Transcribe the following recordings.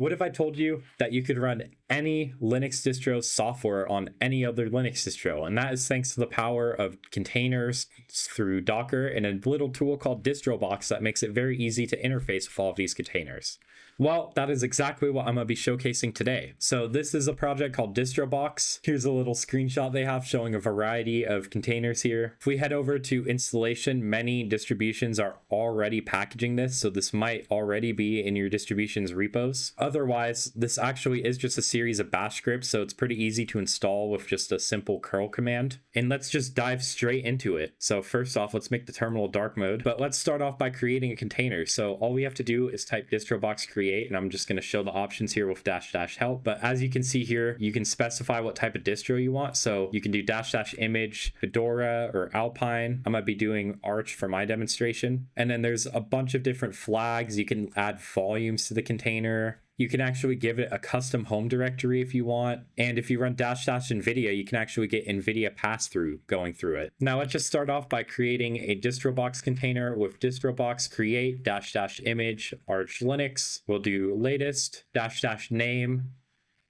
What if I told you that you could run any Linux distro software on any other Linux distro? And that is thanks to the power of containers through Docker and a little tool called Distrobox that makes it very easy to interface with all of these containers. Well, that is exactly what I'm going to be showcasing today. So this is a project called Distrobox. Here's a little screenshot they have showing a variety of containers here. If we head over to installation, many distributions are already packaging this, so this might already be in your distribution's repos. Otherwise, this actually is just a series of bash scripts, so it's pretty easy to install with just a simple curl command. And let's just dive straight into it. So first off, let's make the terminal dark mode, but let's start off by creating a container. So all we have to do is type distrobox create, and I'm just going to show the options here with -- help. But as you can see here, you can specify what type of distro you want. So you can do -- image, Fedora, or Alpine. I might be doing Arch for my demonstration. And then there's a bunch of different flags. You can add volumes to the container. You can actually give it a custom home directory if you want. And if you run -- NVIDIA, you can actually get NVIDIA passthrough going through it. Now let's just start off by creating a Distrobox container with Distrobox create -- image Arch Linux. We'll do latest -- name.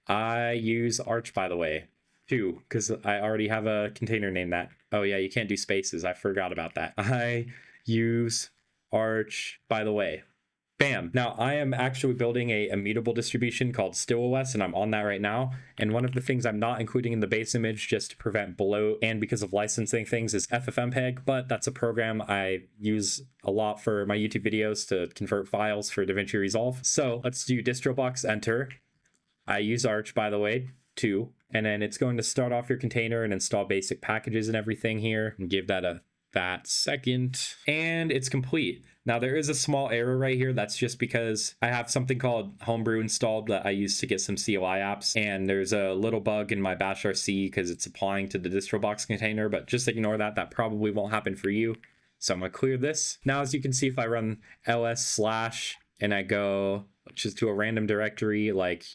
I use Arch, by the way, too, because I already have a container named that. Oh yeah, you can't do spaces. I forgot about that. I use Arch, by the way. Bam. Now I am actually building a immutable distribution called StillOS, and I'm on that right now. And one of the things I'm not including in the base image just to prevent bloat and because of licensing things is FFmpeg, but that's a program I use a lot for my YouTube videos to convert files for Davinci Resolve. So let's do distrobox enter. I use Arch, by the way, too. And then it's going to start off your container and install basic packages and everything here, and give that a second, and it's complete. Now there is a small error right here. That's just because I have something called Homebrew installed that I use to get some CLI apps, and there's a little bug in my bash RC because it's applying to the Distrobox container, but just ignore that. That probably won't happen for you. So I'm gonna clear this. Now, as you can see, if I run ls/ and I go just to a random directory like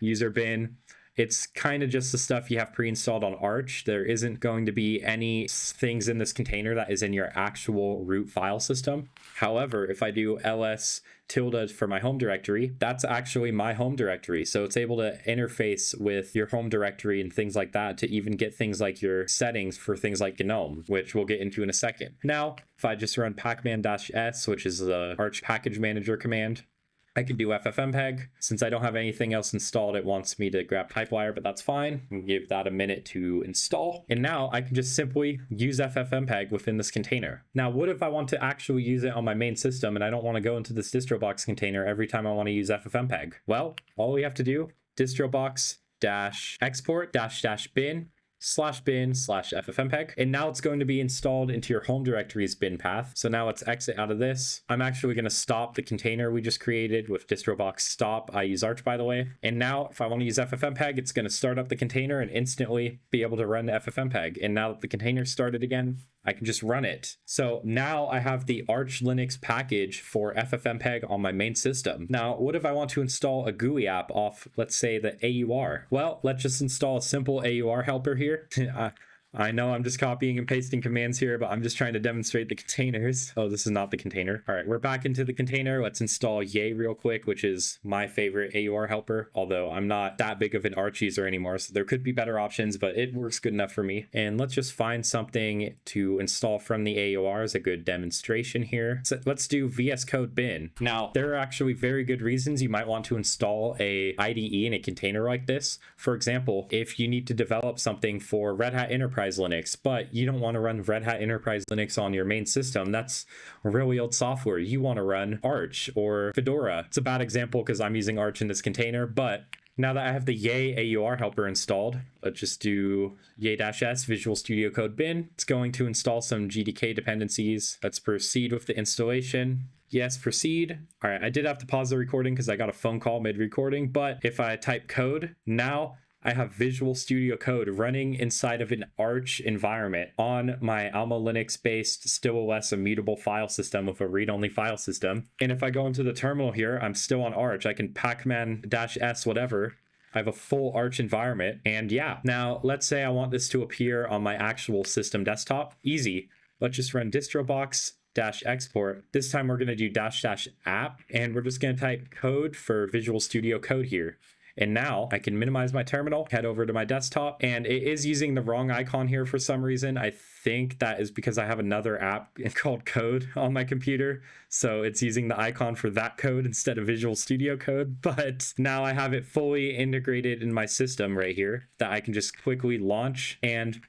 user bin, it's kind of just the stuff you have pre-installed on Arch. There isn't going to be any things in this container that is in your actual root file system. However, if I do ls tilde for my home directory, that's actually my home directory. So it's able to interface with your home directory and things like that to even get things like your settings for things like GNOME, which we'll get into in a second. Now, if I just run pacman -s, which is the Arch package manager command, I can do FFmpeg. Since I don't have anything else installed, it wants me to grab Pipewire, but that's fine. I'll give that a minute to install. And now I can just simply use FFmpeg within this container. Now, what if I want to actually use it on my main system and I don't want to go into this Distrobox container every time I want to use FFmpeg? Well, all we have to do, distrobox -export -- bin/bin/ffmpeg, and now it's going to be installed into your home directory's bin path. So now let's exit out of this. I'm actually going to stop the container we just created with distrobox stop. I use Arch, by the way. And now if I want to use ffmpeg, it's going to start up the container and instantly be able to run ffmpeg. And now that the container started again, I can just run it. So now I have the Arch Linux package for ffmpeg on my main system. Now, what if I want to install a GUI app off, let's say, the AUR? Well, let's just install a simple AUR helper here. I know I'm just copying and pasting commands here, but I'm just trying to demonstrate the containers. Oh, this is not the container. All right, we're back into the container. Let's install Yay real quick, which is my favorite AUR helper, although I'm not that big of an Arch user anymore, so there could be better options, but it works good enough for me. And let's just find something to install from the AUR as a good demonstration here. So let's do VS Code bin. Now, there are actually very good reasons you might want to install a IDE in a container like this. For example, if you need to develop something for Red Hat Enterprise Linux, but you don't want to run Red Hat Enterprise Linux on your main system. That's really old software. You want to run Arch or Fedora. It's a bad example because I'm using Arch in this container, but now that I have the Yay AUR helper installed, let's just do Yay-S Visual Studio Code bin. It's going to install some GDK dependencies. Let's proceed with the installation. Yes, proceed. All right, I did have to pause the recording because I got a phone call mid-recording, but if I type code, now I have Visual Studio Code running inside of an Arch environment on my Alma Linux-based StillOS immutable file system with a read-only file system. And if I go into the terminal here, I'm still on Arch. I can pacman -s whatever. I have a full Arch environment. And yeah, now let's say I want this to appear on my actual system desktop. Easy. Let's just run distrobox dash export. This time we're going to do dash dash app, and we're just going to type code for Visual Studio Code here. And now I can minimize my terminal, head over to my desktop, and it is using the wrong icon here for some reason. I think that is because I have another app called Code on my computer. So it's using the icon for that code instead of Visual Studio Code. But now I have it fully integrated in my system right here that I can just quickly launch. And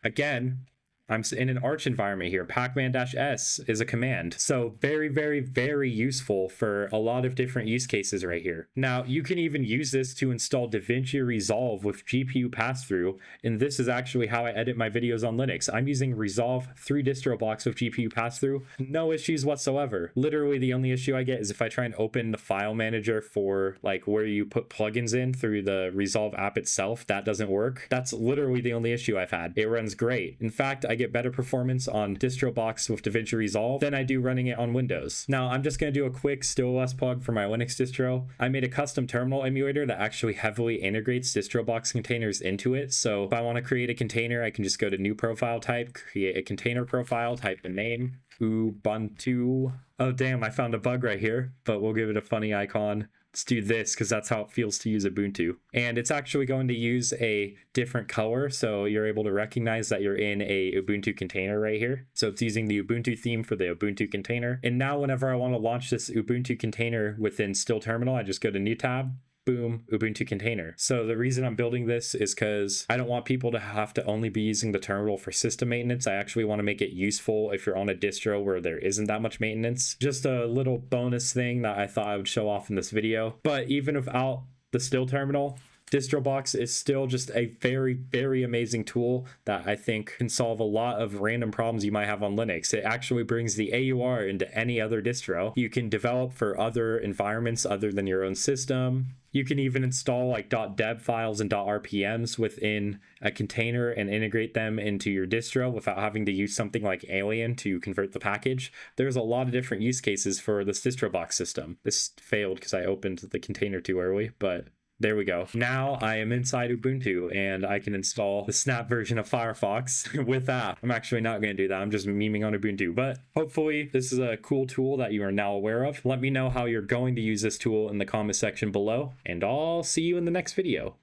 again, I'm in an Arch environment here. pacman-s is a command. So very, very, very useful for a lot of different use cases right here. Now, you can even use this to install Davinci Resolve with GPU pass-through. And this is actually how I edit my videos on Linux. I'm using Resolve through Distrobox with GPU pass-through. No issues whatsoever. Literally, the only issue I get is if I try and open the file manager for like where you put plugins in through the Resolve app itself, that doesn't work. That's literally the only issue I've had. It runs great. In fact, I get better performance on Distrobox with Davinci Resolve than I do running it on Windows. Now, I'm just going to do a quick StillOS plug for my Linux distro. I made a custom terminal emulator that actually heavily integrates Distrobox containers into it. So if I want to create a container, I can just go to new profile type, create a container profile, type the name, Ubuntu. Oh, damn, I found a bug right here, but we'll give it a funny icon. Let's do this because that's how it feels to use Ubuntu. And it's actually going to use a different color, so you're able to recognize that you're in a Ubuntu container right here. So it's using the Ubuntu theme for the Ubuntu container. And now whenever I want to launch this Ubuntu container within Still Terminal, I just go to New Tab, boom, Ubuntu container. So the reason I'm building this is because I don't want people to have to only be using the terminal for system maintenance. I actually want to make it useful if you're on a distro where there isn't that much maintenance. Just a little bonus thing that I thought I would show off in this video. But even without the still terminal, Distrobox is still just a very, very amazing tool that I think can solve a lot of random problems you might have on Linux. It actually brings the AUR into any other distro. You can develop for other environments other than your own system. You can even install like .deb files and .rpms within a container and integrate them into your distro without having to use something like Alien to convert the package. There's a lot of different use cases for this Distrobox system. This failed because I opened the container too early, but there we go. Now I am inside Ubuntu and I can install the snap version of Firefox with that. I'm actually not going to do that. I'm just memeing on Ubuntu, but hopefully this is a cool tool that you are now aware of. Let me know how you're going to use this tool in the comment section below, and I'll see you in the next video.